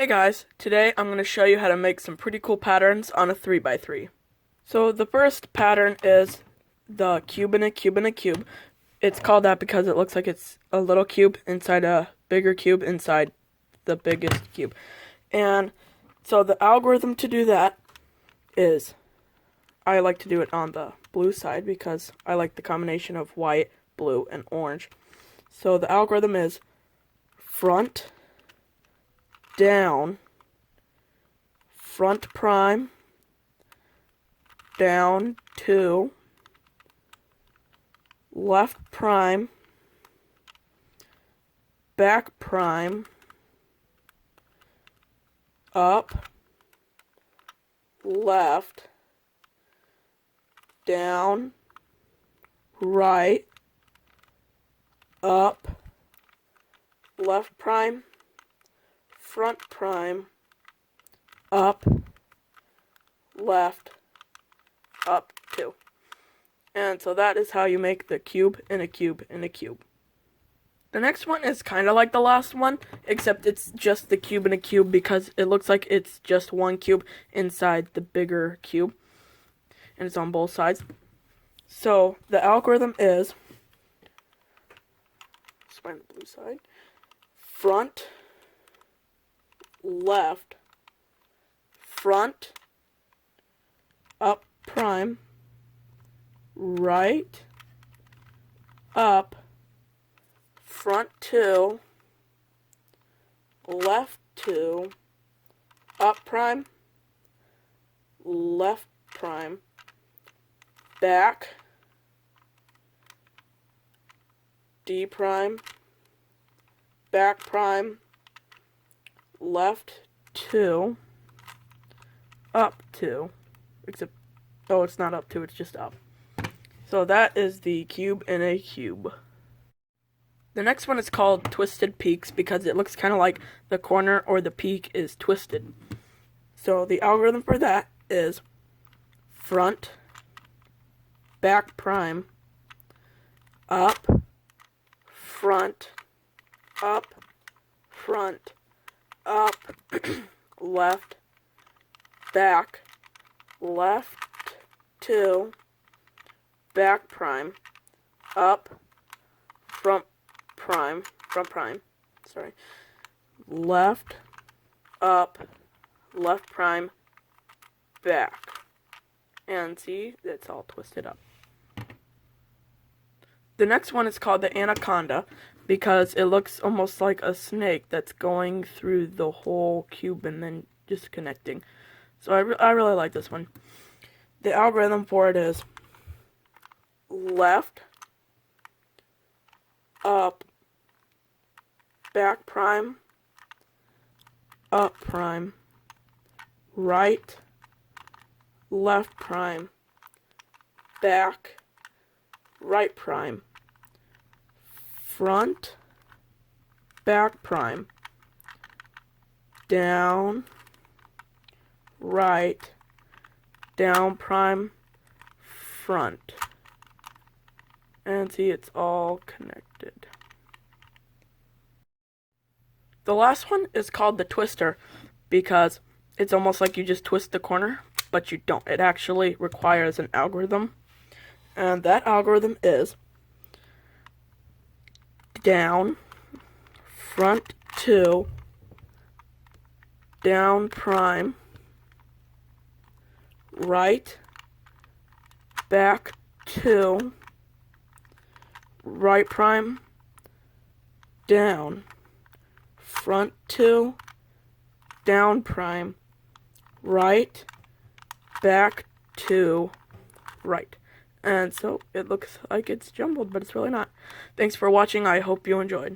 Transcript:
Hey guys, today I'm going to show you how to make some pretty cool patterns on a 3x3. So the first pattern is the cube in a cube in a cube. It's called that because it looks like it's a little cube inside a bigger cube inside the biggest cube. And so the algorithm to do that is, I like to do it on the blue side because I like the combination of white, blue, and orange. So the algorithm is front, down, front prime, down 2, left prime, back prime, up, left, down, right, up, left prime, front prime, up, left, up 2. And so that is how you make the cube in a cube in a cube. The next one is kind of like the last one, except it's just the cube in a cube because it looks like it's just one cube inside the bigger cube. And it's on both sides. So the algorithm is, let's find the blue side, front, left, front, up prime, right, up, front 2, left 2, up prime, left prime, back, D prime, back prime, left 2, up 2, except, oh, it's not up 2, it's just up. So that is the cube in a cube. The next one is called twisted peaks because it looks kind of like the corner or the peak is twisted. So the algorithm for that is front, back prime, up, front, up, left, back, left 2, back prime, up, front prime, left, up, left prime, back. And see, it's all twisted up. The next one is called the anaconda because it looks almost like a snake that's going through the whole cube and then just connecting. So I really like this one. The algorithm for it is left, up, back prime, up prime, right, left prime, back, right prime, front, back prime, down, right, down prime, front. And see, it's all connected. The last one is called the twister because it's almost like you just twist the corner, but you don't. It actually requires an algorithm. And that algorithm is down, front 2, down prime, right, back 2, right prime, down, front 2, down prime, right, back 2, right. And so it looks like it's jumbled, but it's really not. Thanks for watching. I hope you enjoyed.